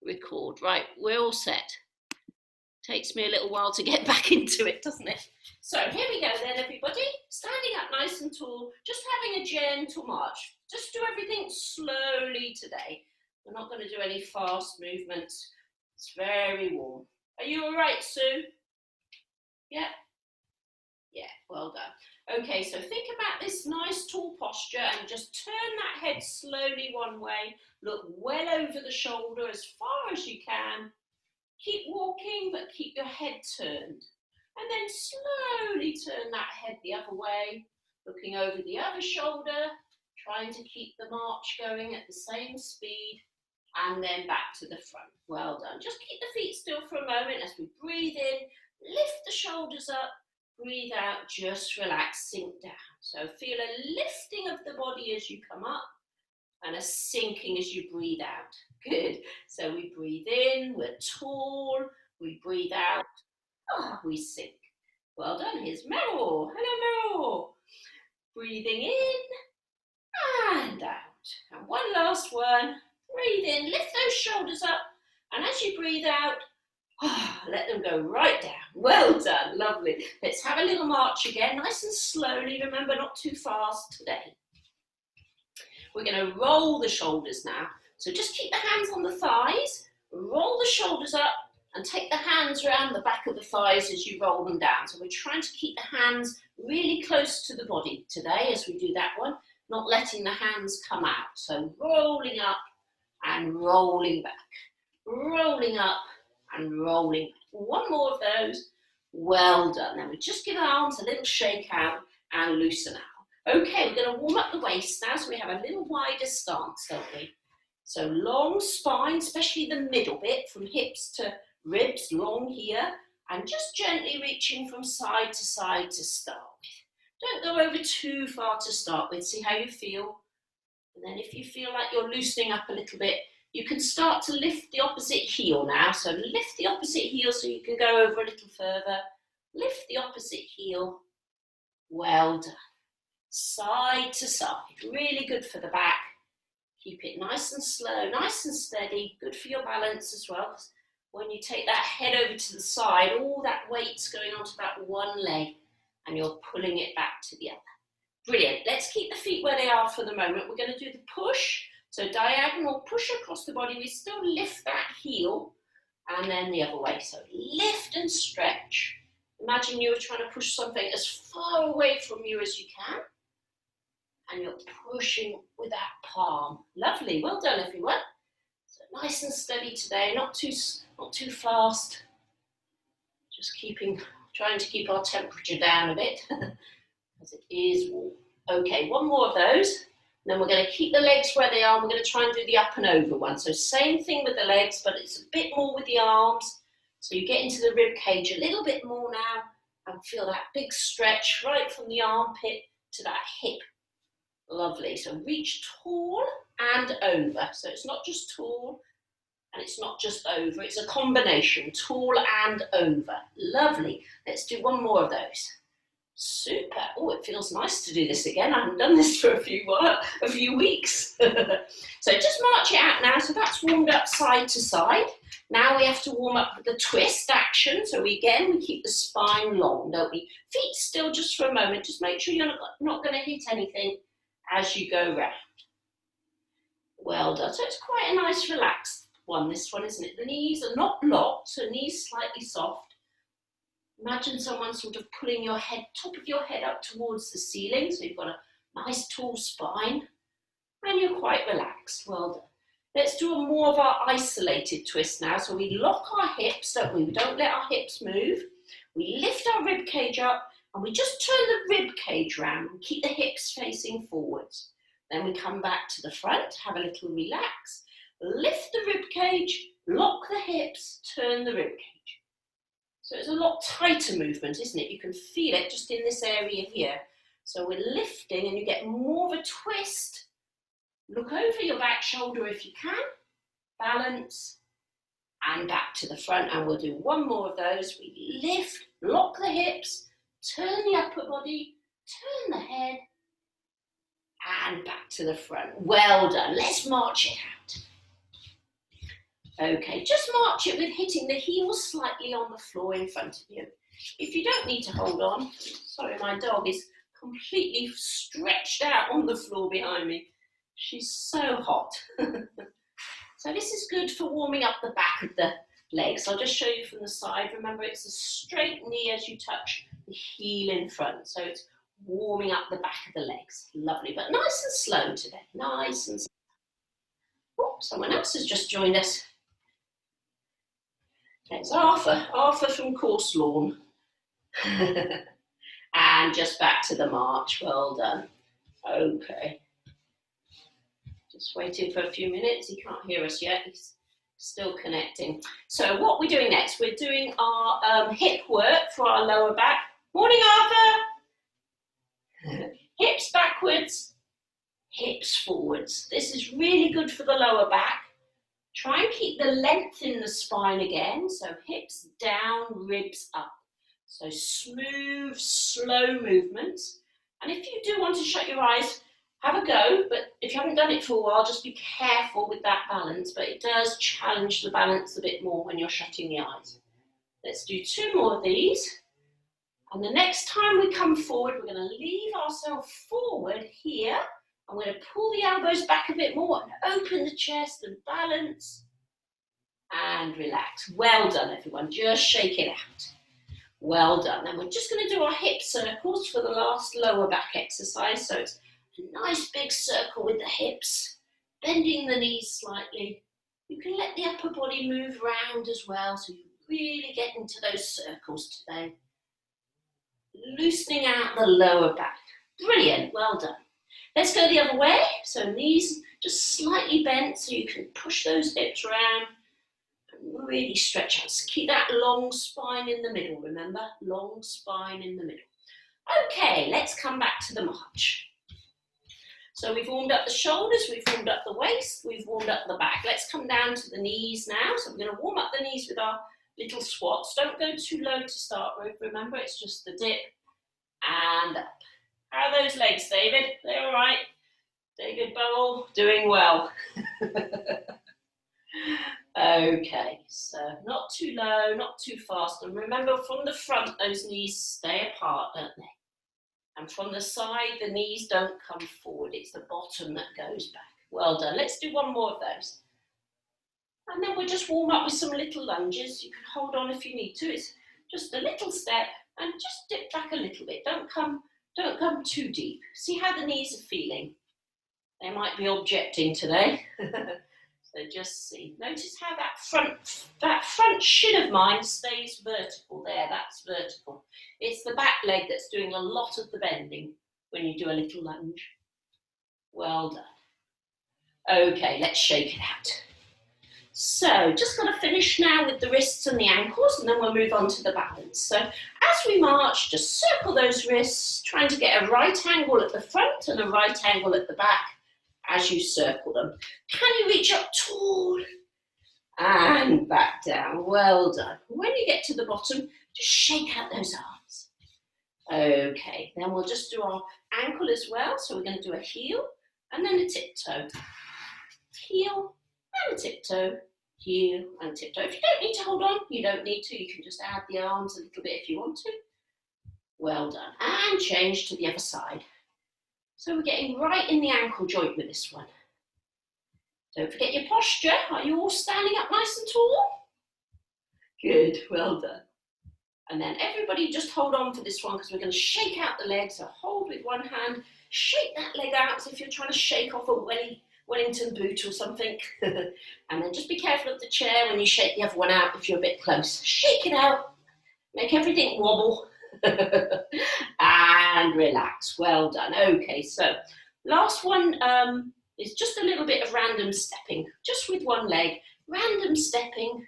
record. Right, we're all set. Takes me a little while to get back into it, doesn't it? So here we go then, everybody. Standing up nice and tall, just having a gentle march. Just do everything slowly today. We're not going to do any fast movements. It's very warm. Are you all right, Sue? Yeah? Yeah, well done. Okay, so think about this nice tall posture and just turn that head slowly one way. Look well over the shoulder as far as you can. Keep walking, but keep your head turned. And then slowly turn that head the other way, looking over the other shoulder, trying to keep the march going at the same speed, and then back to the front. Well done. Just keep the feet still for a moment as we breathe in, lift the shoulders up, breathe out, just relax, sink down. So feel a lifting of the body as you come up and a sinking as you breathe out. Good. So we breathe in, we're tall, we breathe out, we sink. Well done. Here's Meryl. Hello, Meryl. Breathing in and out. And one last one. Breathe in, lift those shoulders up, and as you breathe out, let them go right down. Well done, lovely. Let's have a little march again, nice and slowly. Remember, not too fast today. We're going to roll the shoulders now. So just keep the hands on the thighs, roll the shoulders up, and take the hands around the back of the thighs as you roll them down. So we're trying to keep the hands really close to the body today as we do that one, not letting the hands come out. So rolling up and rolling back, rolling up and rolling back. One more of those. Well done. Then we just give our arms a little shake out and loosen out. Okay, we're going to warm up the waist now, so we have a little wider stance, don't we? So long spine, especially the middle bit, from hips to ribs, long here, and just gently reaching from side to side to start with. Don't go over too far to start with. See how you feel. And then if you feel like you're loosening up a little bit, you can start to lift the opposite heel now. So lift the opposite heel so you can go over a little further. Lift the opposite heel. Well done. Side to side. Really good for the back. Keep it nice and slow, nice and steady. Good for your balance as well. When you take that head over to the side, all that weight's going onto that one leg and you're pulling it back to the other. Brilliant. Let's keep the feet where they are for the moment. We're going to do the push. So diagonal push across the body. We still lift that heel and then the other way. So lift and stretch. Imagine you were trying to push something as far away from you as you can. And you're pushing with that palm. Lovely. Well done, everyone. So nice and steady today. Not too fast. Just trying to keep our temperature down a bit. As it is warm. Okay, one more of those. And then we're going to keep the legs where they are. We're going to try and do the up and over one. So same thing with the legs, but it's a bit more with the arms. So you get into the rib cage a little bit more now and feel that big stretch right from the armpit to that hip. Lovely. So reach tall and over. So it's not just tall and it's not just over. It's a combination, tall and over. Lovely. Let's do one more of those. Super. Oh, it feels nice to do this again. I haven't done this for a few weeks. So just march it out now. So that's warmed up side to side. Now we have to warm up the twist action. So we keep the spine long, don't we? Feet still just for a moment. Just make sure you're not going to hit anything as you go round. Well done. So it's quite a nice relaxed one, this one, isn't it? The knees are not locked, so knees slightly soft. Imagine someone sort of pulling your head, top of your head up towards the ceiling, so you've got a nice tall spine, and you're quite relaxed. Well done. Let's do more of our isolated twist now. So we lock our hips, don't we? We don't let our hips move. We lift our rib cage up, and we just turn the rib cage round and keep the hips facing forwards. Then we come back to the front, have a little relax, lift the rib cage, lock the hips, turn the rib cage. So it's a lot tighter movement, isn't it? You can feel it just in this area here. So we're lifting and you get more of a twist. Look over your back shoulder if you can. Balance and back to the front. And we'll do one more of those. We lift, lock the hips, turn the upper body, turn the head and back to the front. Well done. Let's march it out. Okay, just march it with hitting the heels slightly on the floor in front of you. If you don't need to hold on, sorry, my dog is completely stretched out on the floor behind me. She's so hot. So this is good for warming up the back of the legs. I'll just show you from the side. Remember, it's a straight knee as you touch the heel in front. So it's warming up the back of the legs. Lovely, but nice and slow today. Nice and slow. Oh, someone else has just joined us. It's Arthur. Arthur from Course Lawn. And just back to the march. Well done. Okay. Just waiting for a few minutes. He can't hear us yet. He's still connecting. So what we're doing next, we're doing our hip work for our lower back. Morning, Arthur. Hips backwards, hips forwards. This is really good for the lower back. Try and keep the length in the spine again. So hips down, ribs up. So smooth, slow movements. And if you do want to shut your eyes, have a go, but if you haven't done it for a while, just be careful with that balance, but it does challenge the balance a bit more when you're shutting the eyes. Let's do 2 more of these. And the next time we come forward, we're going to leave ourselves forward here. I'm going to pull the elbows back a bit more and open the chest and balance and relax. Well done, everyone. Just shake it out. Well done. And we're just going to do our hip circles for the last lower back exercise. So it's a nice big circle with the hips, bending the knees slightly. You can let the upper body move around as well, so you really get into those circles today. Loosening out the lower back. Brilliant, well done. Let's go the other way. So knees just slightly bent so you can push those hips around and really stretch out. So keep that long spine in the middle, remember? Long spine in the middle. Okay, let's come back to the march. So we've warmed up the shoulders, we've warmed up the waist, we've warmed up the back. Let's come down to the knees now. So we're going to warm up the knees with our little squats. Don't go too low to start with. Remember, it's just the dip and up. How are those legs, David? They're all right? David Bowl, doing well. Okay, so not too low, not too fast. And remember, from the front, those knees stay apart, don't they? And from the side, the knees don't come forward. It's the bottom that goes back. Well done. Let's do 1 more of those. And then we'll just warm up with some little lunges. You can hold on if you need to. It's just a little step and just dip back a little bit. Don't come too deep. See how the knees are feeling. They might be objecting today. So just see. Notice how that front shin of mine stays vertical there. That's vertical. It's the back leg that's doing a lot of the bending when you do a little lunge. Well done. Okay, let's shake it out. So just got to finish now with the wrists and the ankles, and then we'll move on to the balance. So as we march, just circle those wrists, trying to get a right angle at the front and a right angle at the back as you circle them. Can you reach up tall and back down? Well done. When you get to the bottom, just shake out those arms. Okay, then we'll just do our ankle as well. So we're going to do a heel and then a tiptoe. Heel and a tiptoe, heel and tiptoe. If you don't need to hold on, you don't need to. You can just add the arms a little bit if you want to. Well done. And change to the other side. So we're getting right in the ankle joint with this one. Don't forget your posture. Are you all standing up nice and tall? Good, well done. And then everybody just hold on for this one because we're going to shake out the leg. So hold with one hand, shake that leg out as if you're trying to shake off a Wellington boot or something. And then just be careful of the chair when you shake the other one out if you're a bit close. Shake it out, make everything wobble. And relax. Well done. Okay, so last one is just a little bit of random stepping, just with one leg. Random stepping.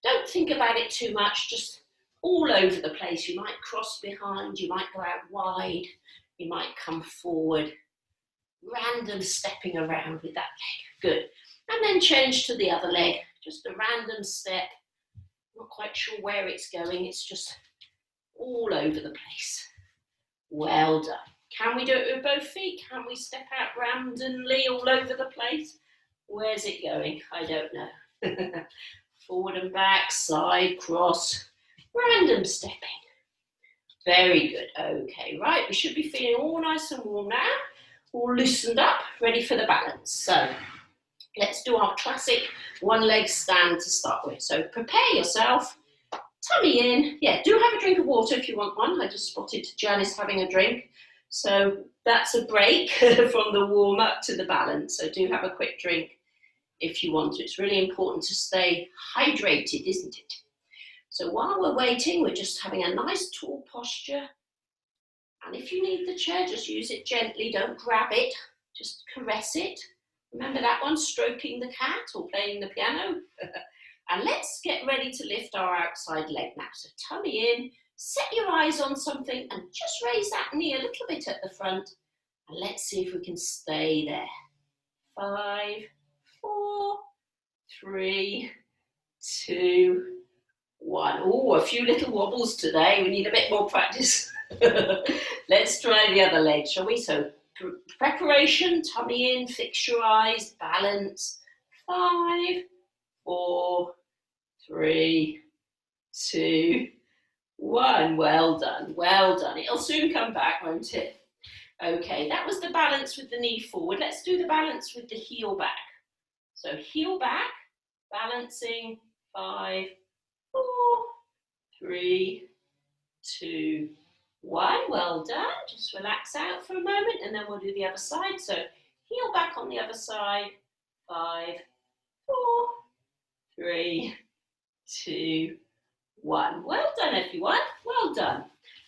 Don't think about it too much, just all over the place. You might cross behind, you might go out wide, you might come forward. Random stepping around with that leg. Good. And then change to the other leg. Just a random step. Not quite sure where it's going. It's just all over the place. Well done. Can we do it with both feet? Can we step out randomly all over the place? Where's it going? I don't know. Forward and back, side, cross, random stepping. Very good. Okay, right, we should be feeling all nice and warm now, all loosened up, ready for the balance. So let's do our classic one leg stand to start with. So prepare yourself, tummy in. Yeah, do have a drink of water if you want one. I just spotted Janice having a drink. So that's a break from the warm up to the balance. So do have a quick drink if you want to. It's really important to stay hydrated, isn't it? So while we're waiting, we're just having a nice tall posture. And if you need the chair, just use it gently. Don't grab it, just caress it. Remember that one, stroking the cat or playing the piano? And let's get ready to lift our outside leg now. So tummy in, set your eyes on something and just raise that knee a little bit at the front. And let's see if we can stay there. 5, 4, 3, 2, 1. Oh, a few little wobbles today. We need a bit more practice. Let's try the other leg, shall we? So preparation, tummy in, fix your eyes, balance. 5, 4, 3, 2, 1. Well done, well done. It'll soon come back, won't it? Okay, that was the balance with the knee forward. Let's do the balance with the heel back. So heel back, balancing. 5, 4, 3, 2, 1. Well done. Just relax out for a moment and then we'll do the other side. So heel back on the other side. 5, 4, 3, 2, 1. Well done, everyone. Well done.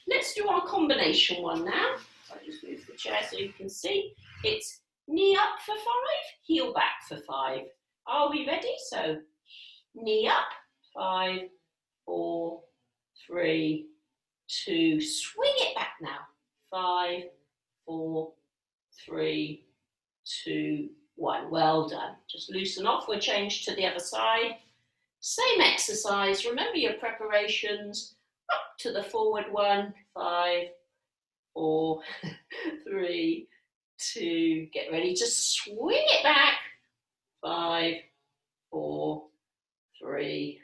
Let's do our combination one now. I'll just move the chair so you can see. It's knee up for 5, heel back for 5. Are we ready? So knee up. 5, 4, 3, 2. Swing it back now. 5, 4, 3, 2, 1. Well done. Just loosen off. We'll change to the other side. Same exercise. Remember your preparations. Up to the forward one. 5, 4, 3, 2. Get ready to swing it back. 5, 4, 3,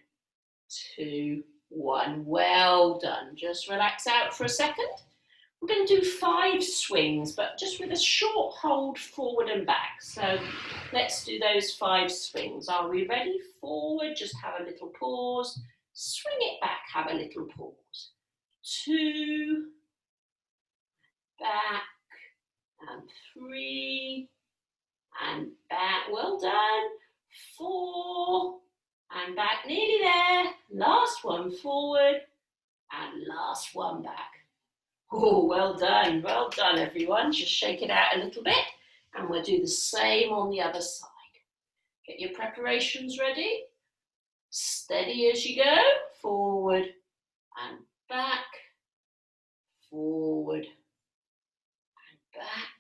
2, 1. Well done. Just relax out for a second. We're going to do 5 swings, but just with a short hold forward and back. So let's do those 5 swings. Are we ready? Forward, just have a little pause. Swing it back, have a little pause. 2, back, and 3, and back. Well done. 4, and back, nearly there. Last one forward, and last one back. Oh, well done everyone. Just shake it out a little bit, and we'll do the same on the other side. Get your preparations ready. Steady as you go. Forward and back, forward and back.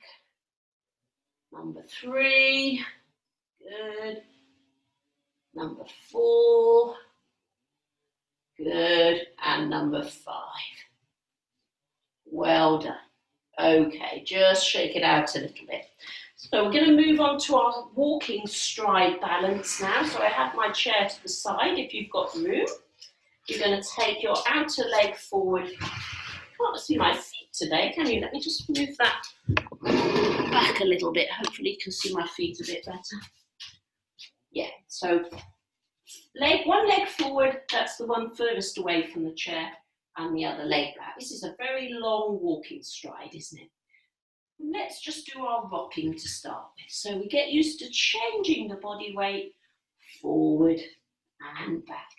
Number 3, good. Number 4, good. And number 5. Well done. Okay, just shake it out a little bit. So we're going to move on to our walking stride balance now. So I have my chair to the side if you've got room. You're going to take your outer leg forward. Can't see my feet today, can you? Let me just move that back a little bit. Hopefully you can see my feet a bit better. Yeah, so one leg forward, that's the one furthest away from the chair, and the other leg back. This is a very long walking stride, isn't it? Let's just do our rocking to start with. So we get used to changing the body weight forward and back.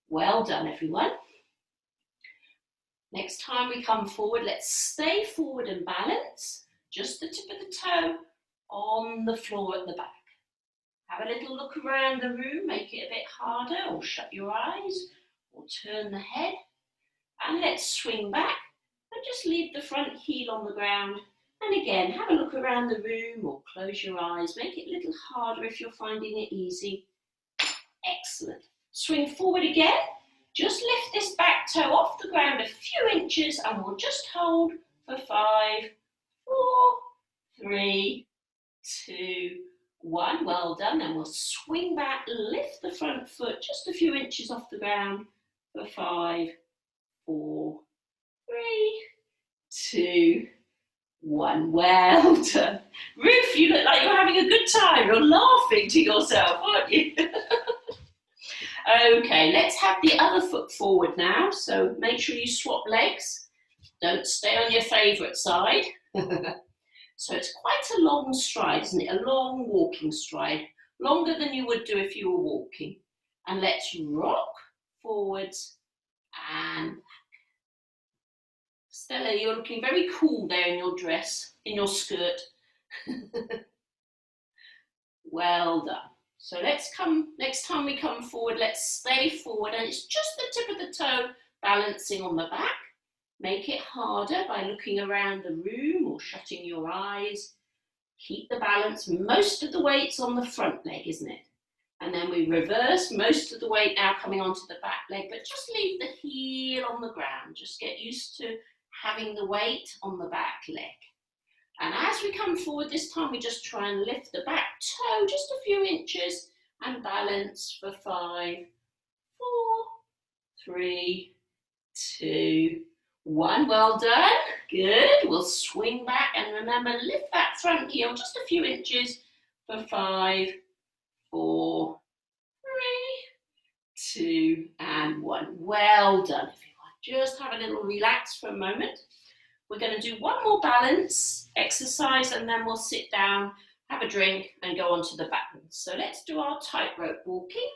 Well done, everyone. Next time we come forward, let's stay forward and balance. Just the tip of the toe on the floor at the back. Have a little look around the room, make it a bit harder, or shut your eyes, or turn the head. And let's swing back and just leave the front heel on the ground. And again, have a look around the room or close your eyes. Make it a little harder if you're finding it easy. Excellent. Swing forward again. Just lift this back toe off the ground a few inches and we'll just hold for 5, 4, 3, 2, 1, well done. Then we'll swing back, lift the front foot just a few inches off the ground for 5, 4, 3, 2, 1. Well done. Ruth, you look like you're having a good time. You're laughing to yourself, aren't you? Okay, let's have the other foot forward now. So make sure you swap legs. Don't stay on your favourite side. So it's quite a long stride, isn't it? A long walking stride. Longer than you would do if you were walking. And let's rock forwards and back. Stella, you're looking very cool there in your dress, in your skirt. Well done. So let's come, next time we come forward, let's stay forward, and it's just the tip of the toe balancing on the back. Make it harder by looking around the room or shutting your eyes. Keep the balance. Most of the weight's on the front leg, isn't it? And then we reverse, most of the weight now coming onto the back leg, but just leave the heel on the ground. Just get used to having the weight on the back leg. And as we come forward this time, we just try and lift the back toe just a few inches and balance for 5, 4, 3, 2, 1. Well done. Good. We'll swing back and remember, lift that front heel just a few inches for 5, 4, 3, 2, and 1. Well done, everyone. Just have a little relax for a moment. We're going to do one more balance exercise and then we'll sit down, have a drink and go on to the balance. So let's do our tightrope walking.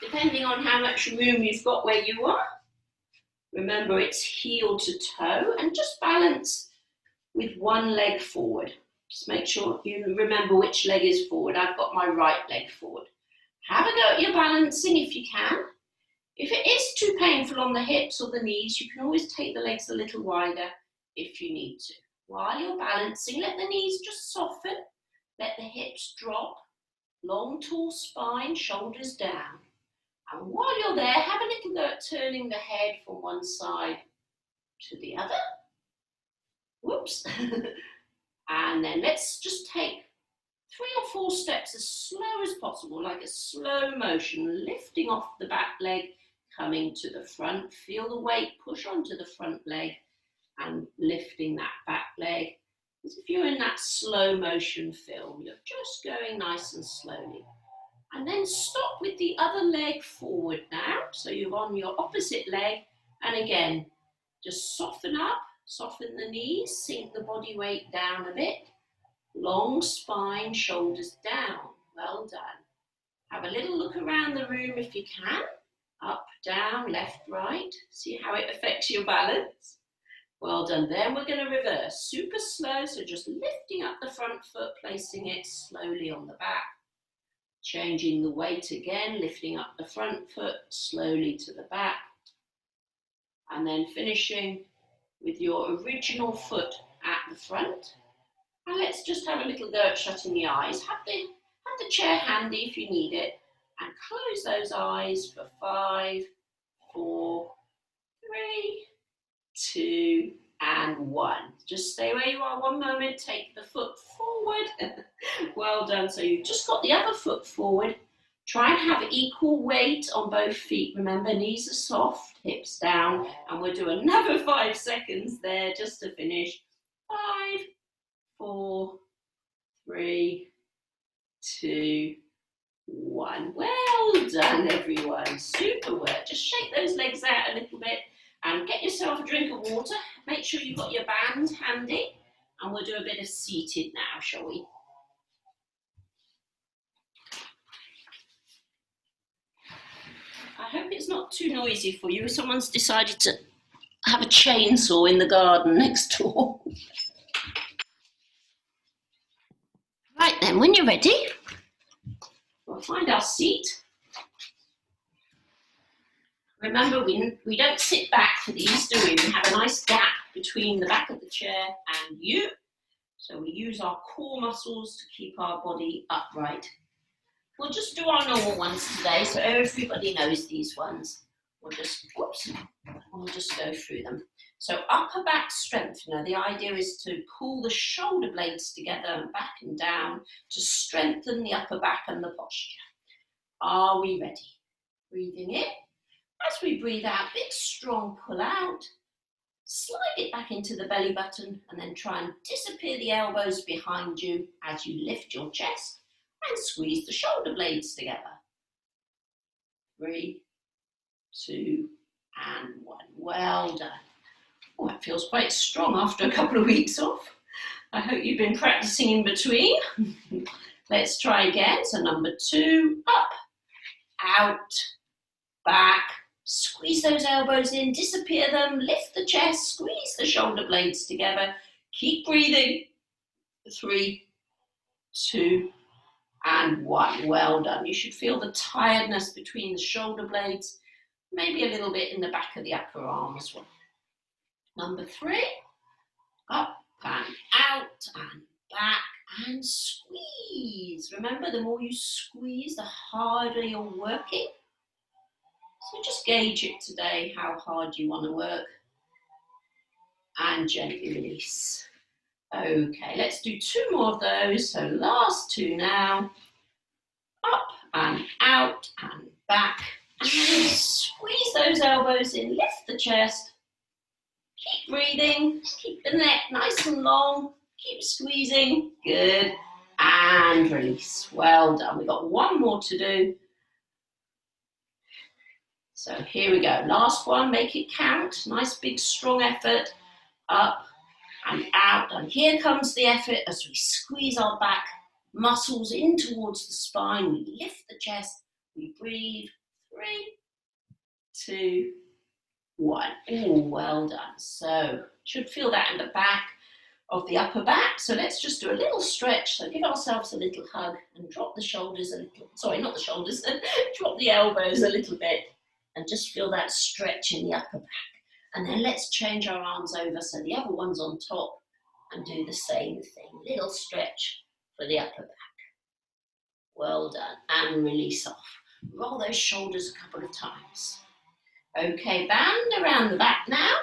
Depending on how much room you've got where you are. Remember, it's heel to toe and just balance with one leg forward. Just make sure you remember which leg is forward. I've got my right leg forward. Have a go at your balancing if you can. If it is too painful on the hips or the knees, you can always take the legs a little wider if you need to. While you're balancing, let the knees just soften. Let the hips drop. Long, tall spine, shoulders down. And while you're there, have a little go at turning the head from one side to the other. Whoops. And then let's just take 3 or 4 steps as slow as possible, like a slow motion, lifting off the back leg, coming to the front. Feel the weight push onto the front leg and lifting that back leg. As if you're in that slow motion film, you're just going nice and slowly. And then stop with the other leg forward now. So you're on your opposite leg. And again, just soften up, soften the knees, sink the body weight down a bit. Long spine, shoulders down. Well done. Have a little look around the room if you can. Up, down, left, right. See how it affects your balance. Well done. Then we're going to reverse. Super slow. So just lifting up the front foot, placing it slowly on the back. Changing the weight again, lifting up the front foot slowly to the back. And then finishing with your original foot at the front. And let's just have a little go at shutting the eyes. Have the chair handy if you need it. And close those eyes for 5, 4, 3, 2, and 1. Just stay where you are one moment. Take the foot forward. Well done. So you've just got the other foot forward. Try and have equal weight on both feet. Remember, knees are soft, hips down. And we'll do another 5 seconds there just to finish. 5, 4, 3, 2, 1. Well done, everyone. Super work. Just shake those legs out a little bit and get yourself a drink of water. Make sure you've got your band handy. And we'll do a bit of seated now, shall we? I hope it's not too noisy for you. Someone's decided to have a chainsaw in the garden next door. Right then, when you're ready, we'll find our seat. Remember, we don't sit back for these, do we? We have a nice gap between the back of the chair and you. So we use our core muscles to keep our body upright. We'll just do our normal ones today, so everybody knows these ones. We'll just go through them. So upper back strengthener, the idea is to pull the shoulder blades together and back and down to strengthen the upper back and the posture. Are we ready? Breathing in. As we breathe out, big strong pull out. Slide it back into the belly button and then try and disappear the elbows behind you as you lift your chest and squeeze the shoulder blades together. 3, 2, and 1. Well done. Oh, that feels quite strong after a couple of weeks off. I hope you've been practicing in between. Let's try again. So number 2, up, out, back. Squeeze those elbows in, disappear them, lift the chest, squeeze the shoulder blades together. Keep breathing. 3, 2, and 1. Well done. You should feel the tiredness between the shoulder blades, maybe a little bit in the back of the upper arm as well. Number 3, up and out and back and squeeze. Remember, the more you squeeze, the harder you're working. So just gauge it today, how hard you want to work. And gently release. Okay, let's do 2 more of those. So last 2 now. Up and out and back. And squeeze those elbows in, lift the chest. Keep breathing, keep the neck nice and long, keep squeezing, good, and release. Well done. We've got 1 more to do. So here we go, last one, make it count, nice big strong effort, up and out, and here comes the effort as we squeeze our back muscles in towards the spine, we lift the chest, we breathe, 3, 2, 1. Oh, well done. So should feel that in the back of the upper back. So let's just do a little stretch. So give ourselves a little hug and drop the shoulders a little, sorry, not the shoulders, drop the elbows a little bit and just feel that stretch in the upper back. And then let's change our arms over so the other one's on top and do the same thing. Little stretch for the upper back. Well done. And release off. Roll those shoulders a couple of times. Okay, band around the back now.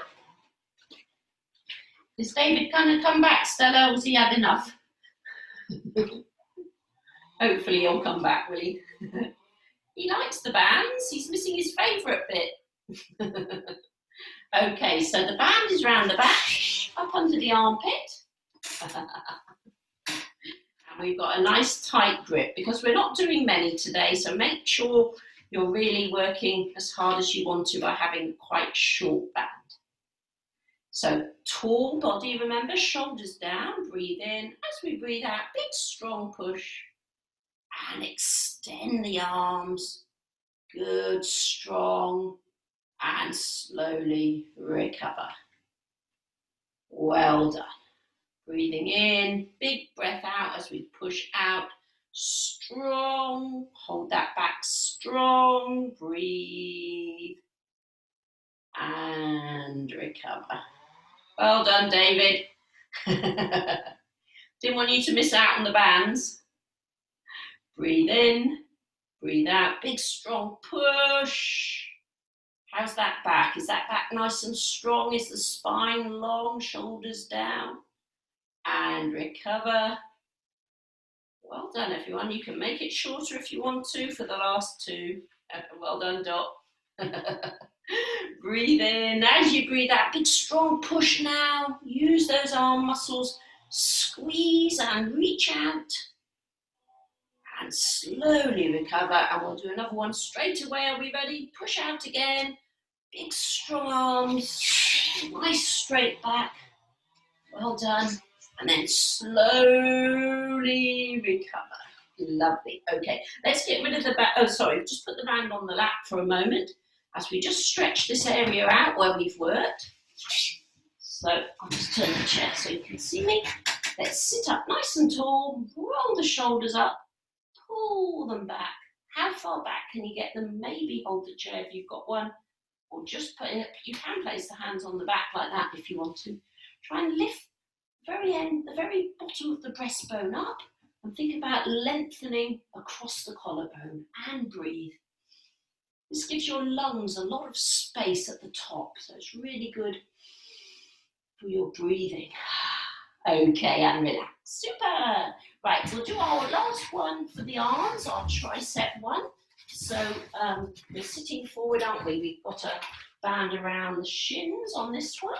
Is David going to come back, Stella, or has he had enough? Hopefully he'll come back, will he? He likes the bands. He's missing his favourite bit. Okay, so the band is round the back, up under the armpit. And we've got a nice tight grip because we're not doing many today, so make sure you're really working as hard as you want to by having quite short band. So tall body, remember, shoulders down, breathe in. As we breathe out, big strong push and extend the arms. Good, strong, and slowly recover. Well done. Breathing in, big breath out as we push out. Strong, hold that back strong, breathe and recover. Well done, David. Didn't want you to miss out on the bands. Breathe in, breathe out, big strong push. How's that back? Is that back nice and strong? Is the spine long, shoulders down? And recover. Well done, everyone. You can make it shorter if you want to for the last 2. Well done, Dot. Breathe in. As you breathe out, big strong push now. Use those arm muscles. Squeeze and reach out. And slowly recover. And we'll do another one straight away. Are we ready? Push out again. Big strong arms. Nice straight back. Well done. And then slowly recover. Lovely. Okay, let's get rid of the back. Oh, sorry, just put the band on the lap for a moment as we just stretch this area out where we've worked. So I'll just turn the chair so you can see me. Let's sit up nice and tall, roll the shoulders up, pull them back. How far back can you get them? Maybe hold the chair if you've got one, or just put it, you can place the hands on the back like that if you want to. Try and lift the very bottom of the breastbone up and think about lengthening across the collarbone and breathe. This gives your lungs a lot of space at the top, so it's really good for your breathing. Okay, and relax. Super. Right, we'll do our last one for the arms, our tricep one. So we're sitting forward, aren't we? We've got a band around the shins on this one.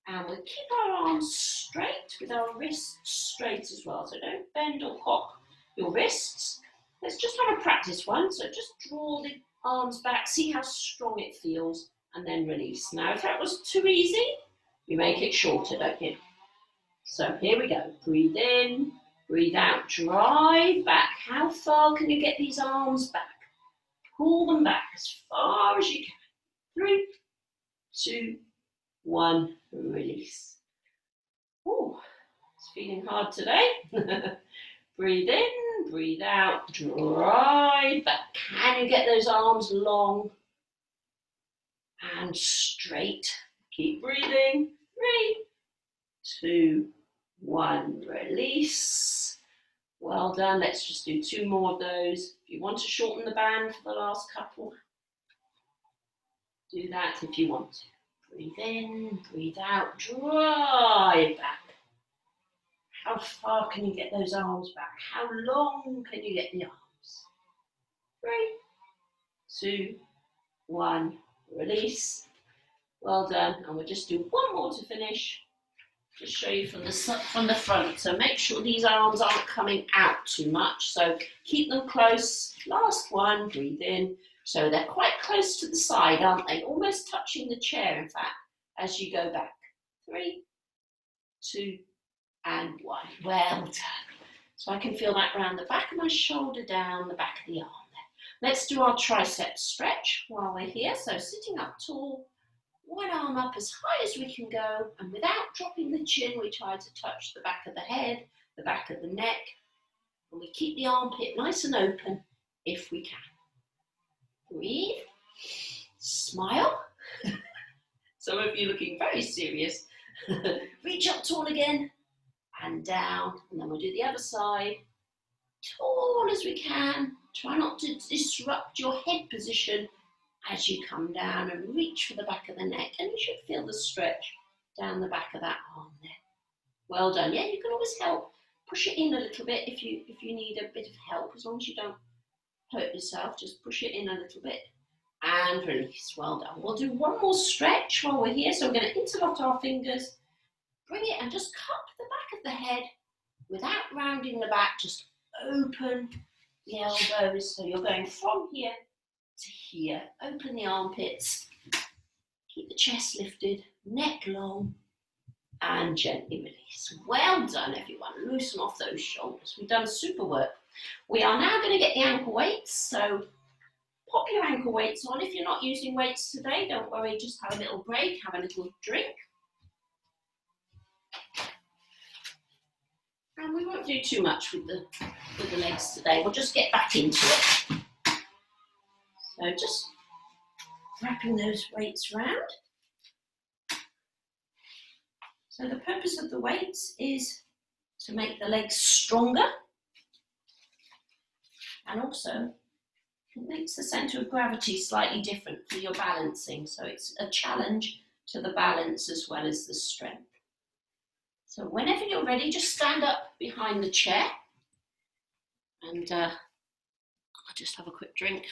And we'll keep our arms straight with our wrists straight as well. So don't bend or cock your wrists. Let's just have a practice one. So just draw the arms back, see how strong it feels, and then release. Now, if that was too easy, you make it shorter, don't you? So here we go. Breathe in, breathe out, drive back. How far can you get these arms back? Pull them back as far as you can. 3, 2, 1, release. Oh, it's feeling hard today. Breathe in, breathe out, drive back. Can you get those arms long and straight? Keep breathing. 3, 2, 1, release. Well done. Let's just do 2 more of those. If you want to shorten the band for the last couple, do that if you want to. Breathe in, breathe out, drive back. How far can you get those arms back? How long can you get the arms? 3, 2, 1, release. Well done. And we'll just do 1 more to finish. Just show you from the front. So make sure these arms aren't coming out too much. So keep them close. Last one, breathe in. So they're quite close to the side, aren't they? Almost touching the chair, in fact, as you go back. 3, 2, and 1. Well done. So I can feel that around the back of my shoulder, down the back of the arm there. Let's do our triceps stretch while we're here. So sitting up tall, one arm up as high as we can go, and without dropping the chin, we try to touch the back of the head, the back of the neck, and we keep the armpit nice and open if we can. Breathe, smile. Some of you looking very serious. Reach up tall again and down, and then we'll do the other side. Tall as we can. Try not to disrupt your head position as you come down, and reach for the back of the neck, and you should feel the stretch down the back of that arm there. Well done. Yeah, you can always help. Push it in a little bit if you need a bit of help, as long as you don't hurt yourself. Just push it in a little bit and release. Well done. We'll do 1 more stretch while we're here. So we're going to interlock our fingers, bring it and just cup the back of the head without rounding the back. Just open the elbows. So you're going from here to here. Open the armpits. Keep the chest lifted, neck long, and gently release. Well done, everyone. Loosen off those shoulders. We've done super work. We are now going to get the ankle weights. So pop your ankle weights on. If you're not using weights today, don't worry. Just have a little break, have a little drink. And we won't do too much with the legs today. We'll just get back into it. So just wrapping those weights around. So the purpose of the weights is to make the legs stronger, and also it makes the centre of gravity slightly different for your balancing. So it's a challenge to the balance as well as the strength. So whenever you're ready, just stand up behind the chair, and I'll just have a quick drink.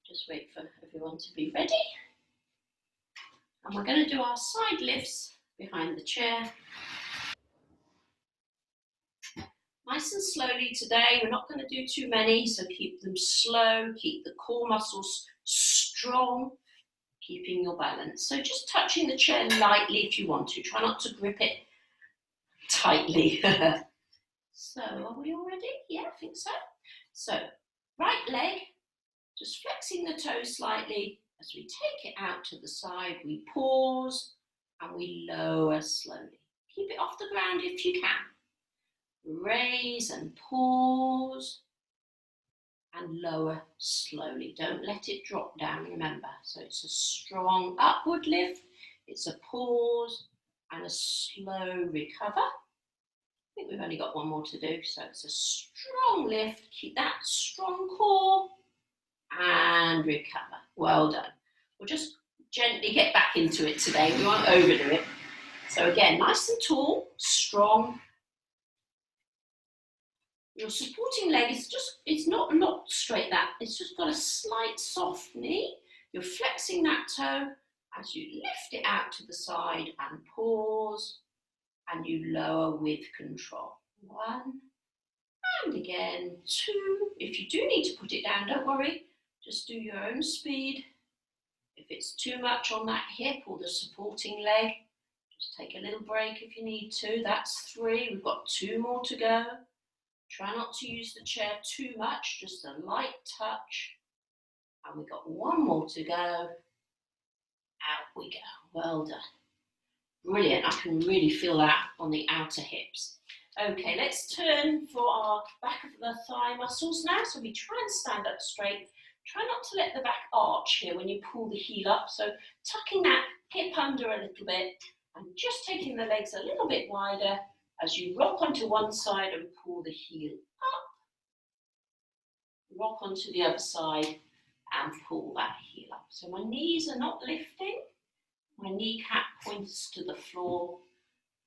Just wait for everyone to be ready. And we're going to do our side lifts behind the chair. Nice and slowly today. We're not going to do too many, so keep them slow, keep the core muscles strong, keeping your balance. So just touching the chair lightly if you want to. Try not to grip it tightly. So are we all ready? Yeah, I think so. So right leg, just flexing the toes slightly. As we take it out to the side, we pause and we lower slowly. Keep it off the ground if you can. Raise and pause and lower slowly. Don't let it drop down, remember. So it's a strong upward lift, it's a pause and a slow recover. think we've only got one more to do, so it's a strong lift. Keep that strong core and recover. Well done. We'll just gently get back into it today. We won't overdo it. So again, nice and tall, strong. Your supporting leg is just, it's not locked straight that, it's just got a slight soft knee. You're flexing that toe as you lift it out to the side and pause, and you lower with control. 1, and again, 2. If you do need to put it down, don't worry, just do your own speed. If it's too much on that hip or the supporting leg, just take a little break if you need to. That's 3, we've got 2 more to go. Try not to use the chair too much, just a light touch. And we've got 1 more to go. Out we go. Well done. Brilliant. I can really feel that on the outer hips. Okay, let's turn for our back of the thigh muscles now. So we try and stand up straight. Try not to let the back arch here when you pull the heel up. So tucking that hip under a little bit and just taking the legs a little bit wider as you rock onto one side and pull the heel up. Rock onto the other side and pull that heel up. So my knees are not lifting. My kneecap points to the floor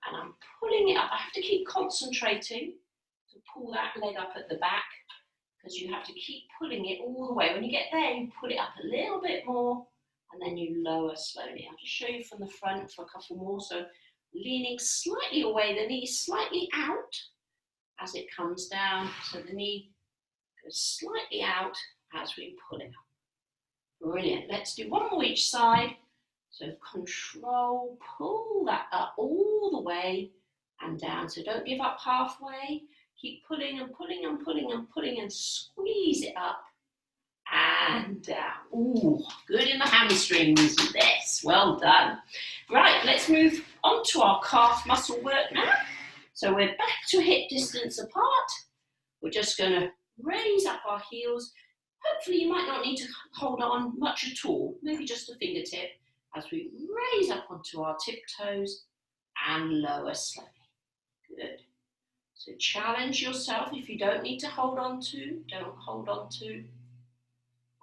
and I'm pulling it up. I have to keep concentrating to pull that leg up at the back because you have to keep pulling it all the way. When you get there, you pull it up a little bit more and then you lower slowly. I'll just show you from the front for a couple more. So leaning slightly away, the knee slightly out as it comes down. So the knee goes slightly out as we pull it up. Brilliant. Let's do 1 more each side. So control, pull that up all the way and down. So don't give up halfway. Keep pulling and pulling and pulling and pulling and squeeze it up and down. Ooh, good in the hamstrings. Yes, well done. Right, let's move on to our calf muscle work now. So we're back to hip distance apart. We're just going to raise up our heels. Hopefully you might not need to hold on much at all, maybe just a fingertip, as we raise up onto our tiptoes and lower slowly. Good. So challenge yourself. If you don't need to hold on to, don't hold on to.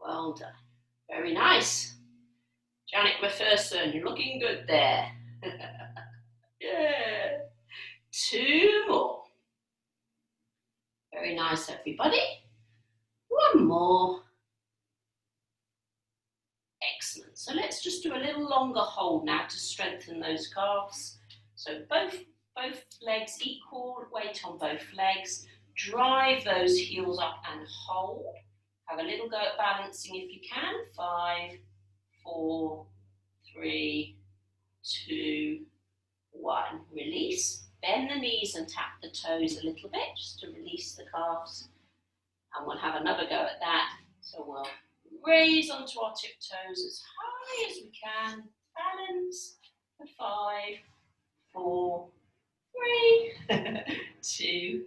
Well done. Very nice. Janet McPherson, you're looking good there. Yeah. 2 more. Very nice, everybody. 1 more. Excellent. So let's just do a little longer hold now to strengthen those calves. So both legs, equal weight on both legs. Drive those heels up and hold. Have a little go at balancing if you can. 5, 4, 3, 2, 1. Release. Bend the knees and tap the toes a little bit just to release the calves. And we'll have another go at that. So we'll raise onto our tiptoes as high as we can. Balance for 5, 4, 3, 2,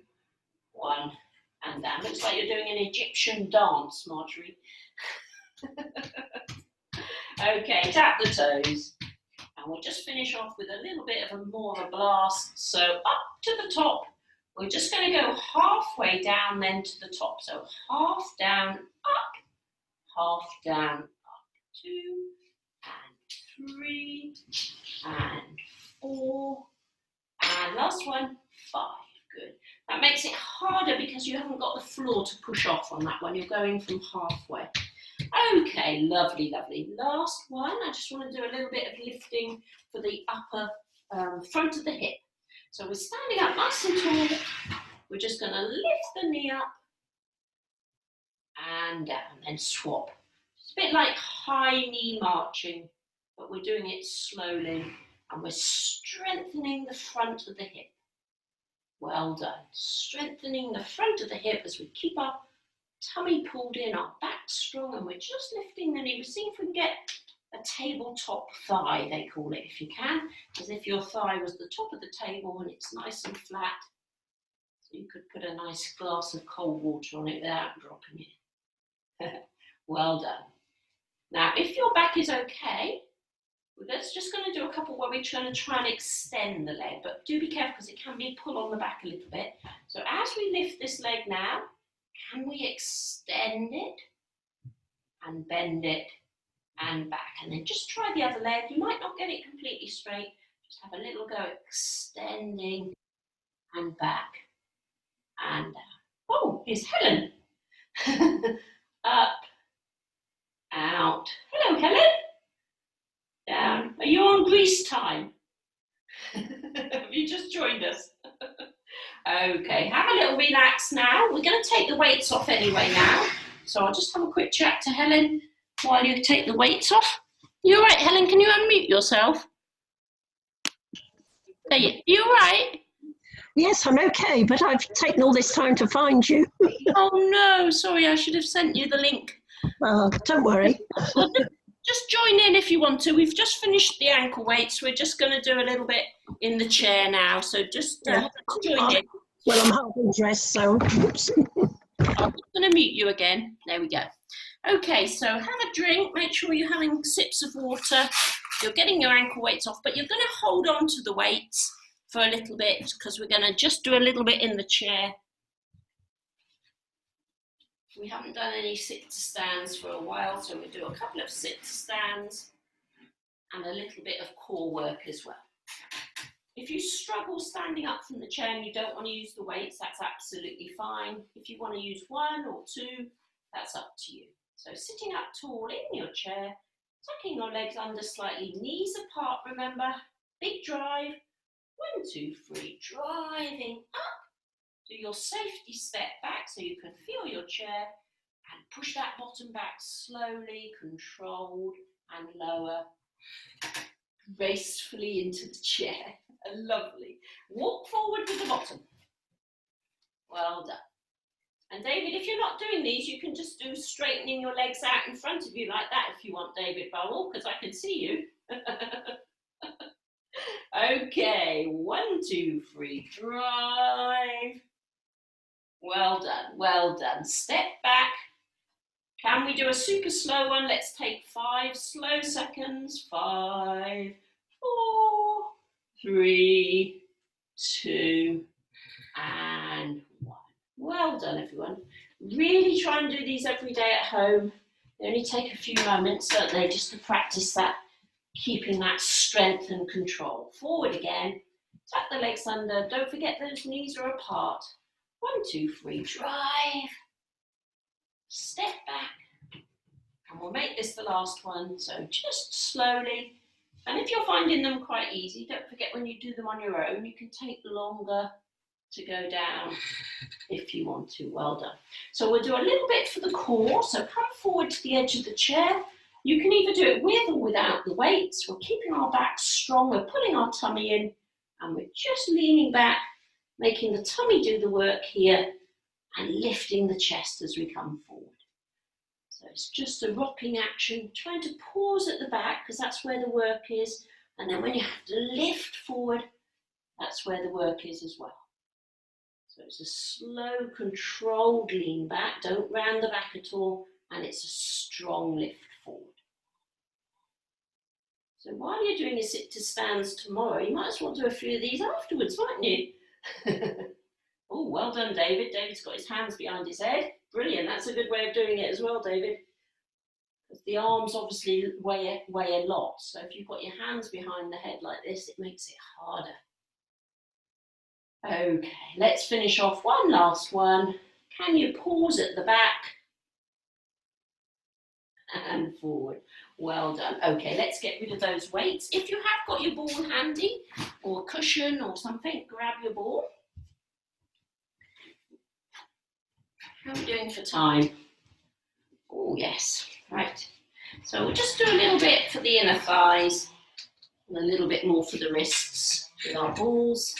1. And down. Looks like you're doing an Egyptian dance, Marjorie. Okay, tap the toes. And we'll just finish off with a little bit of more of a blast. So up to the top. We're just going to go halfway down then to the top. So half down, up, half down, up. 2 and 3 and 4. And last one, 5. Good. That makes it harder because you haven't got the floor to push off on that one. You're going from halfway. Okay, lovely, lovely. Last one, I just want to do a little bit of lifting for the upper front of the hip. So we're standing up nice and tall. We're just going to lift the knee up and down, then swap. It's a bit like high knee marching, but we're doing it slowly and we're strengthening the front of the hip. Well done. Strengthening the front of the hip as we keep our tummy pulled in, our back strong, and we're just lifting the knee. We're seeing if we can get a tabletop thigh, they call it, if you can, as if your thigh was the top of the table and it's nice and flat. So you could put a nice glass of cold water on it without dropping it. Well done. Now, if your back is okay, We're just going to do a couple where we're going to try and extend the leg, but do be careful because it can be pull on the back a little bit. So as we lift this leg now, can we extend it and bend it and back? And then just try the other leg. You might not get it completely straight. Just have a little go extending and back and down. Oh, here's Helen. Up, out. Hello, Helen. Down. Are you on Greece time? Have you just joined us? Okay, have a little relax now. We're going to take the weights off anyway now. So I'll just have a quick chat to Helen while you take the weights off. You all right, Helen? Can you unmute yourself? There you all right? Yes, I'm okay, but I've taken all this time to find you. Oh no, sorry, I should have sent you the link. Don't worry. Well, just join in if you want to. We've just finished the ankle weights. We're just going to do a little bit in the chair now. So just join in. Well, I'm half dressed, so oops. I'm just going to mute you again. There we go. Okay, so have a drink. Make sure you're having sips of water. You're getting your ankle weights off, but you're going to hold on to the weights for a little bit because we're going to just do a little bit in the chair. We haven't done any sit-to-stands for a while, so we'll do a couple of sit-to-stands and a little bit of core work as well. If you struggle standing up from the chair and you don't want to use the weights, that's absolutely fine. If you want to use one or two, that's up to you. So sitting up tall in your chair, tucking your legs under slightly, knees apart, remember, big drive, 1, 2, 3, driving up. Do your safety step back so you can feel your chair and push that bottom back slowly, controlled and lower, gracefully into the chair. Lovely. Walk forward with the bottom. Well done. And David, if you're not doing these, you can just do straightening your legs out in front of you like that if you want, David Burrell, because I can see you. Okay, 1, 2, 3, drive. Well done, well done. Step back. Can we do a super slow one? Let's take 5 slow seconds. 5, 4, 3, 2, and 1. Well done, everyone. Really try and do these every day at home. They only take a few moments, don't they, just to practice that, keeping that strength and control. Forward again. Tuck the legs under. Don't forget those knees are apart. 1, 2, 3, drive. Step back. And we'll make this the last one. So just slowly. And if you're finding them quite easy, don't forget when you do them on your own, you can take longer to go down if you want to. Well done. So we'll do a little bit for the core. So come forward to the edge of the chair. You can either do it with or without the weights. We're keeping our back strong. We're pulling our tummy in and we're just leaning back, making the tummy do the work here and lifting the chest as we come forward. So it's just a rocking action, trying to pause at the back because that's where the work is. And then when you have to lift forward, that's where the work is as well. So it's a slow, controlled lean back. Don't round the back at all. And it's a strong lift forward. So while you're doing your sit-to-stands tomorrow, you might as well do a few of these afterwards, mightn't you? Oh, well done, David. David's got his hands behind his head. Brilliant. That's a good way of doing it as well, David. Because the arms obviously weigh a lot. So if you've got your hands behind the head like this, it makes it harder. Okay, let's finish off one last one. Can you pause at the back? And forward. Well done. Okay, let's get rid of those weights. If you have got your ball handy or a cushion or something, grab your ball. How are we doing for time? Oh, yes. Right. So we'll just do a little bit for the inner thighs and a little bit more for the wrists with our balls.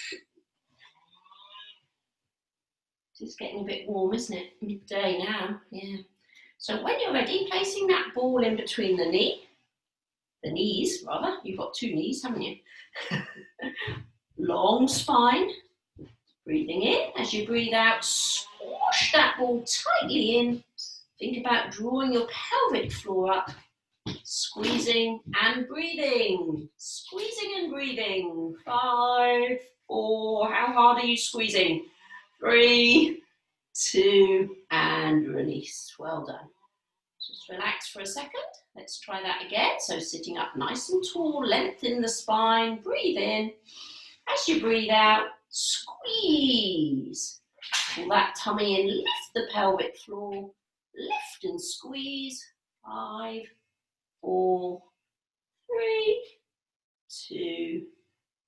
It's getting a bit warm, isn't it? Midday now. Yeah. So when you're ready, placing that ball in between the knees rather. You've got 2 knees, haven't you? Long spine. Breathing in. As you breathe out, squash that ball tightly in. Think about drawing your pelvic floor up Squeezing and breathing. Squeezing and breathing. 5, 4. How hard are you squeezing? 3, 2, and release. Well done. Just relax for a second. Let's try that again. So sitting up nice and tall, lengthen the spine, breathe in. As you breathe out, squeeze. Pull that tummy in, lift the pelvic floor, lift and squeeze. 5, 4, 3, 2,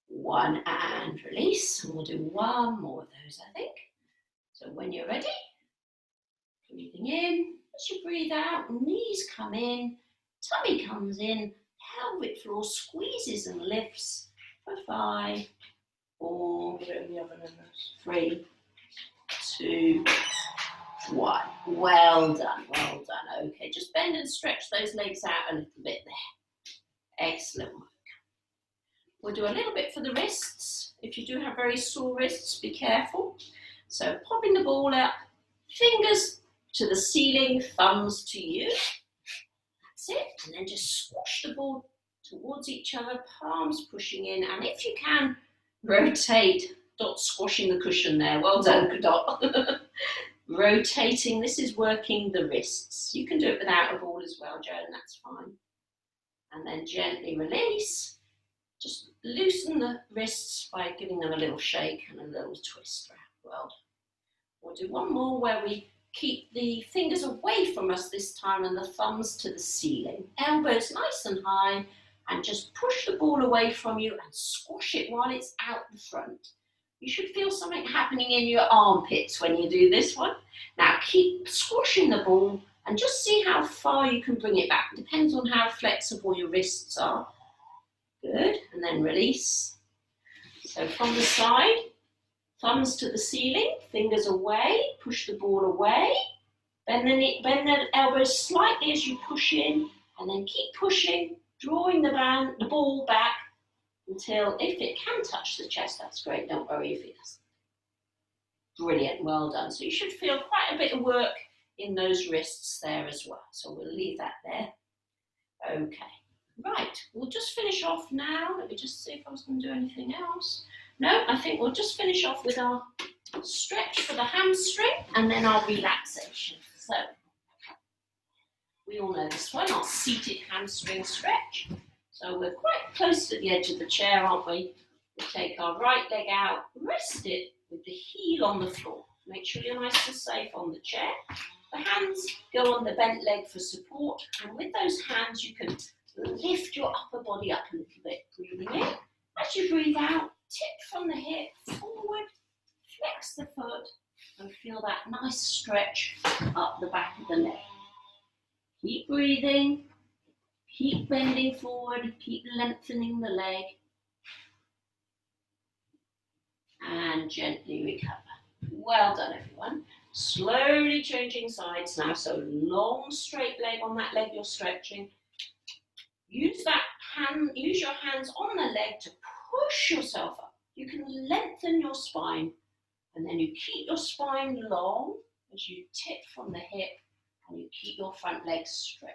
1, and release. And we'll do one more of those, I think. So when you're ready, breathing in. As you breathe out, knees come in, tummy comes in, pelvic floor squeezes and lifts for 5, 4, 3, 2, 1. Well done, well done. Okay, just bend and stretch those legs out a little bit there. Excellent work. We'll do a little bit for the wrists. If you do have very sore wrists, be careful. So popping the ball up, fingers to the ceiling, thumbs to you. That's it. And then just squash the ball towards each other, palms pushing in. And if you can, rotate. Dot squashing the cushion there. Well done, Dot. Rotating. This is working the wrists. You can do it without a ball as well, Joan. That's fine. And then gently release. Just loosen the wrists by giving them a little shake and a little twist around. Well done. We'll do one more where we keep the fingers away from us this time and the thumbs to the ceiling. Elbows nice and high, and just push the ball away from you and squash it while it's out the front. You should feel something happening in your armpits when you do this one. Now keep squashing the ball and just see how far you can bring it back. Depends on how flexible your wrists are. Good, and then release. So from the side, thumbs to the ceiling, fingers away, push the ball away, bend the elbows slightly as you push in, and then keep pushing, drawing the ball back until, if it can touch the chest, that's great, don't worry if it doesn't. Brilliant, well done. So you should feel quite a bit of work in those wrists there as well. So we'll leave that there. Okay, right, we'll just finish off now. Let me just see if I was going to do anything else. No, I think we'll just finish off with our stretch for the hamstring and then our relaxation. So, we all know this one, our seated hamstring stretch. So we're quite close to the edge of the chair, aren't we? We take our right leg out, rest it with the heel on the floor. Make sure you're nice and safe on the chair. The hands go on the bent leg for support, and with those hands you can lift your upper body up a little bit. Breathing in. As you breathe out, tip from the hip forward, flex the foot, and feel that nice stretch up the back of the neck. Keep breathing, keep bending forward, keep lengthening the leg, and gently recover. Well done, everyone. Slowly changing sides now, so long straight leg on that leg you're stretching. Use your hands on the leg to push yourself up. You can lengthen your spine, and then you keep your spine long as you tip from the hip, and you keep your front leg straight.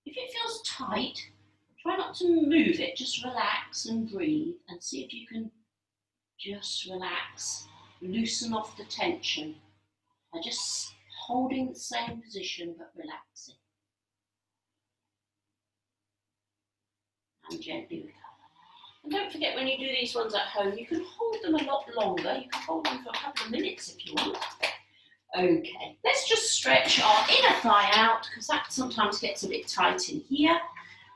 If it feels tight, try not to move it, just relax and breathe, and see if you can just relax, loosen off the tension, and just holding the same position but relaxing. And gently recover. And don't forget, when you do these ones at home, you can hold them a lot longer. You can hold them for a couple of minutes if you want. Okay, let's just stretch our inner thigh out, because that sometimes gets a bit tight in here.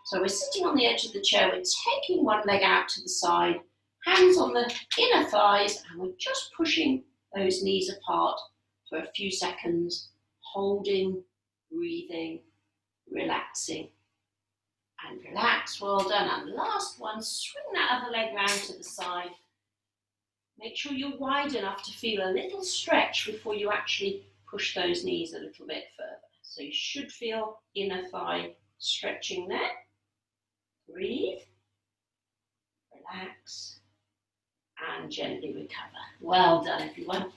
So we're sitting on the edge of the chair, we're taking one leg out to the side, hands on the inner thighs, and we're just pushing those knees apart for a few seconds, holding, breathing, relaxing. And relax, well done. And last one, swing that other leg round to the side. Make sure you're wide enough to feel a little stretch before you actually push those knees a little bit further. So you should feel inner thigh stretching there. Breathe, relax, and gently recover. Well done, everyone.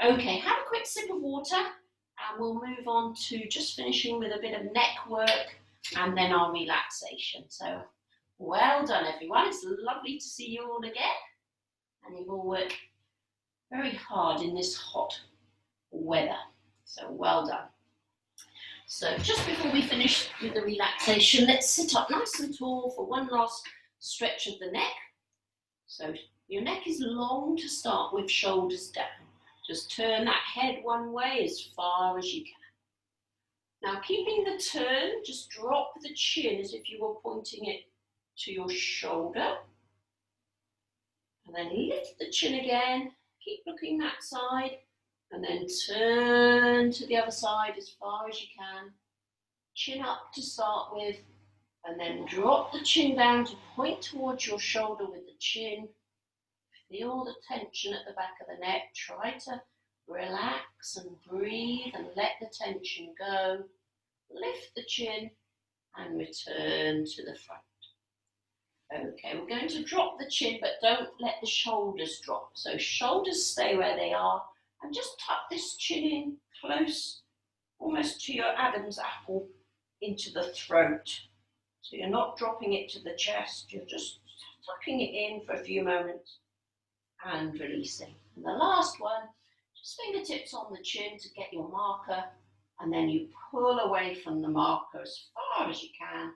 Okay, have a quick sip of water, and we'll move on to just finishing with a bit of neck work and then our relaxation. So well done, everyone. It's lovely to see you all again, and you've all worked very hard in this hot weather. So well done. So just before we finish with the relaxation, let's sit up nice and tall for one last stretch of the neck. So your neck is long to start with, shoulders down. Just turn that head one way as far as you can. Now keeping the turn, just drop the chin as if you were pointing it to your shoulder. And then lift the chin again, keep looking that side, and then turn to the other side as far as you can. Chin up to start with, and then drop the chin down to point towards your shoulder with the chin. Feel the tension at the back of the neck. Try to relax and breathe and let the tension go. Lift the chin and return to the front. Okay, we're going to drop the chin, but don't let the shoulders drop. So shoulders stay where they are, and just tuck this chin in close, almost to your Adam's apple, into the throat. So you're not dropping it to the chest, you're just tucking it in for a few moments and releasing. And the last one, just fingertips on the chin to get your marker, and then you pull away from the marker as far as you can.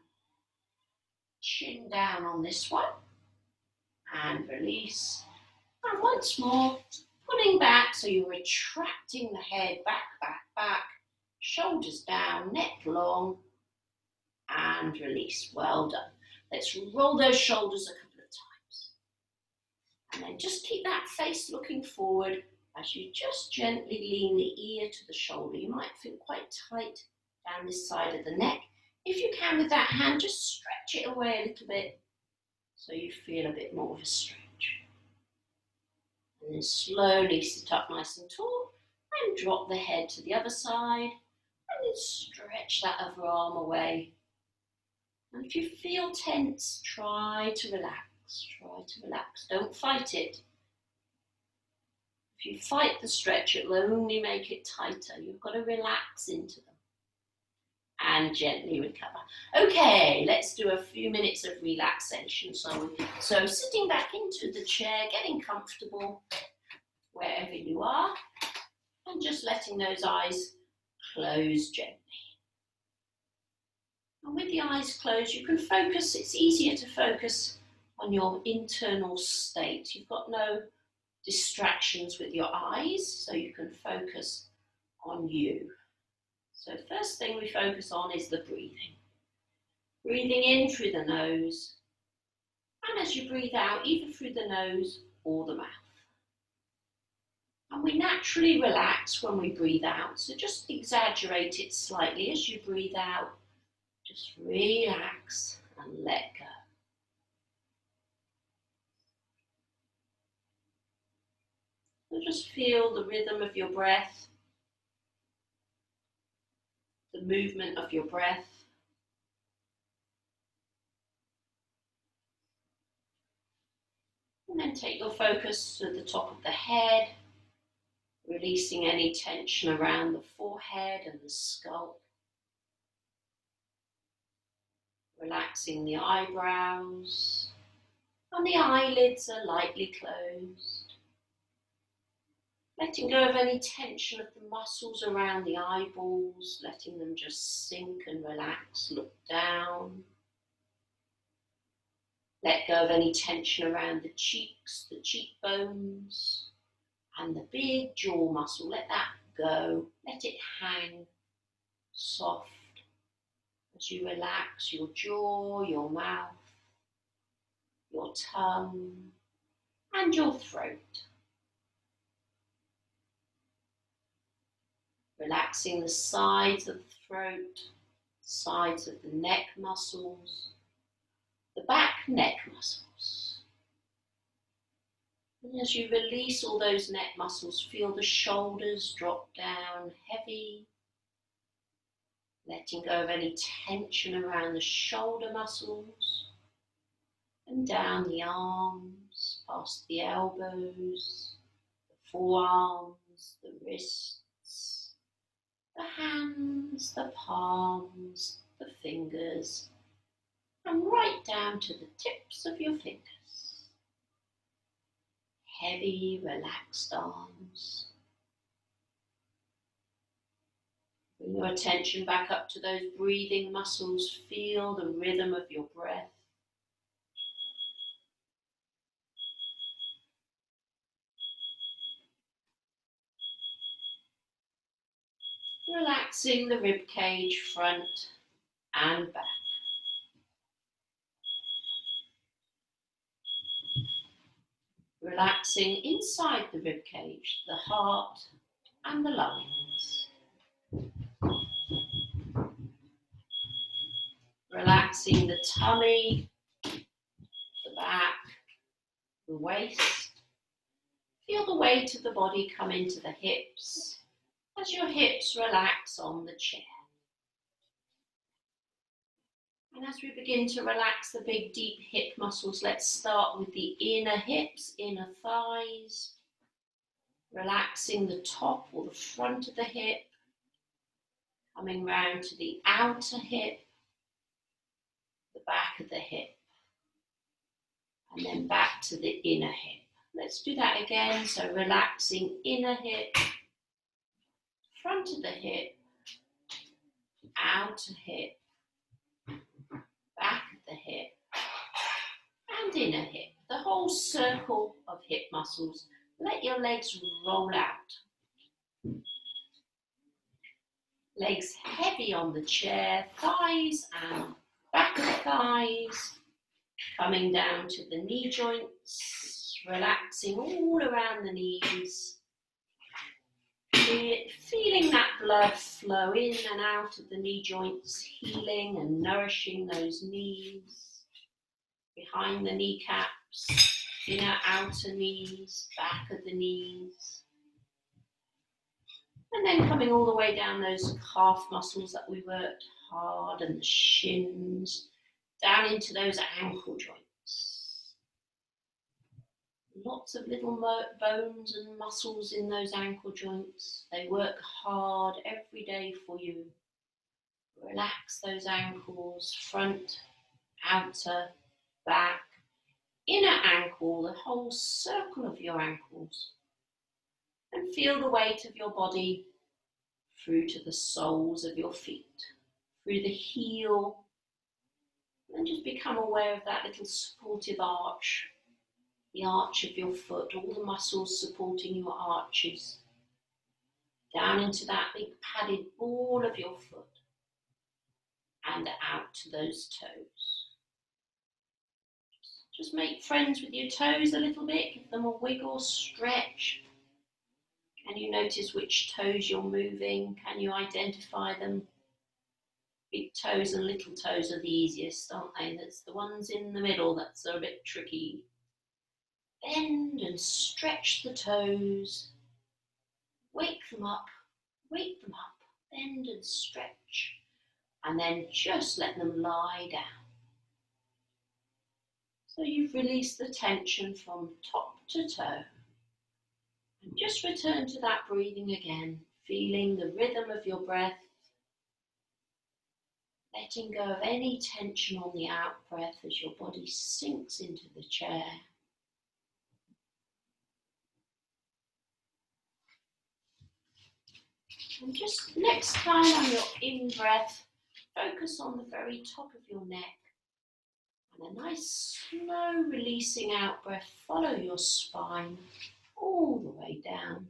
Chin down on this one and release. And once more, pulling back, so you're retracting the head back, shoulders down, neck long, and release. Well done. Let's roll those shoulders a couple of times. And then just keep that face looking forward as you just gently lean the ear to the shoulder. You might feel quite tight down this side of the neck. If you can with that hand, just stretch it away a little bit so you feel a bit more of a stretch. And then slowly sit up nice and tall and drop the head to the other side and then stretch that other arm away. And if you feel tense, try to relax, Don't fight it. If you fight the stretch, it will only make it tighter. You've got to relax into them and gently recover. Okay, let's do a few minutes of relaxation. So sitting back into the chair, getting comfortable wherever you are, and just letting those eyes close gently. And with the eyes closed, you can focus. It's easier to focus on your internal state. You've got no distractions with your eyes, so you can focus on you. So first thing we focus on is the breathing. Breathing in through the nose, and as you breathe out, either through the nose or the mouth. And we naturally relax when we breathe out, so just exaggerate it slightly as you breathe out. Just relax and let go. So just feel the rhythm of your breath, the movement of your breath. And then take your focus to the top of the head, releasing any tension around the forehead and the skull. Relaxing the eyebrows, and the eyelids are lightly closed. Letting go of any tension of the muscles around the eyeballs, letting them just sink and relax. Look down. Let go of any tension around the cheeks, the cheekbones, and the big jaw muscle. Let that go. Let it hang soft as you relax your jaw, your mouth, your tongue, and your throat. Relaxing the sides of the throat, sides of the neck muscles, the back neck muscles. And as you release all those neck muscles, feel the shoulders drop down heavy, letting go of any tension around the shoulder muscles, and down the arms, past the elbows, the forearms, the wrists, the hands, the palms, the fingers and right down to the tips of your fingers. Heavy, relaxed arms. Bring your attention back up to those breathing muscles. Feel the rhythm of your breath. Relaxing the rib cage, front and back. Relaxing inside the rib cage, the heart and the lungs. Relaxing the tummy, the back, the waist. Feel the weight of the body come into the hips as your hips relax on the chair. And as we begin to relax the big deep hip muscles, let's start with the inner hips, inner thighs. Relaxing the top or the front of the hip. Coming round to the outer hip, the back of the hip. And then back to the inner hip. Let's do that again. So relaxing inner hip, front of the hip, outer hip, back of the hip, and inner hip. The whole circle of hip muscles. Let your legs roll out. Legs heavy on the chair, thighs and back of thighs. Coming down to the knee joints, relaxing all around the knees. Feeling that blood flow in and out of the knee joints, healing and nourishing those knees. Behind the kneecaps, inner outer knees, back of the knees. And then coming all the way down those calf muscles that we worked hard and the shins, down into those ankle joints. Lots of little bones and muscles in those ankle joints. They work hard every day for you. Relax those ankles, front, outer, back, inner ankle, the whole circle of your ankles. And feel the weight of your body through to the soles of your feet, through the heel. And just become aware of that little supportive arch, the arch of your foot, all the muscles supporting your arches. Down into that big padded ball of your foot and out to those toes. Just make friends with your toes a little bit, give them a wiggle, stretch. Can you notice which toes you're moving? Can you identify them? Big toes and little toes are the easiest, aren't they? That's the ones in the middle that's a bit tricky. Bend and stretch the toes. Wake them up, bend and stretch. And then just let them lie down. So you've released the tension from top to toe. And just return to that breathing again, feeling the rhythm of your breath. Letting go of any tension on the out breath as your body sinks into the chair. And just next time on your in breath, focus on the very top of your neck. And a nice slow releasing out breath, follow your spine all the way down,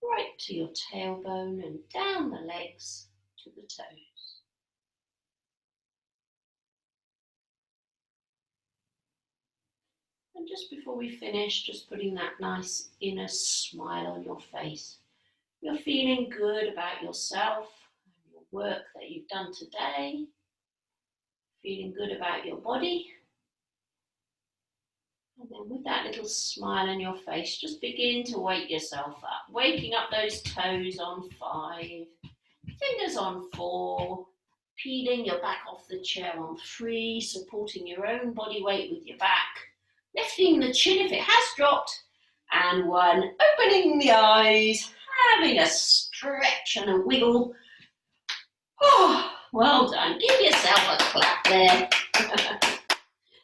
right to your tailbone and down the legs to the toes. And just before we finish, just putting that nice inner smile on your face. You're feeling good about yourself and your work that you've done today. Feeling good about your body. And then with that little smile on your face, just begin to wake yourself up. Waking up those toes on 5, fingers on 4, peeling your back off the chair on 3, supporting your own body weight with your back. Lifting the chin if it has dropped, and 1, opening the eyes, having a stretch and a wiggle. Oh, Well done. Give yourself a clap there.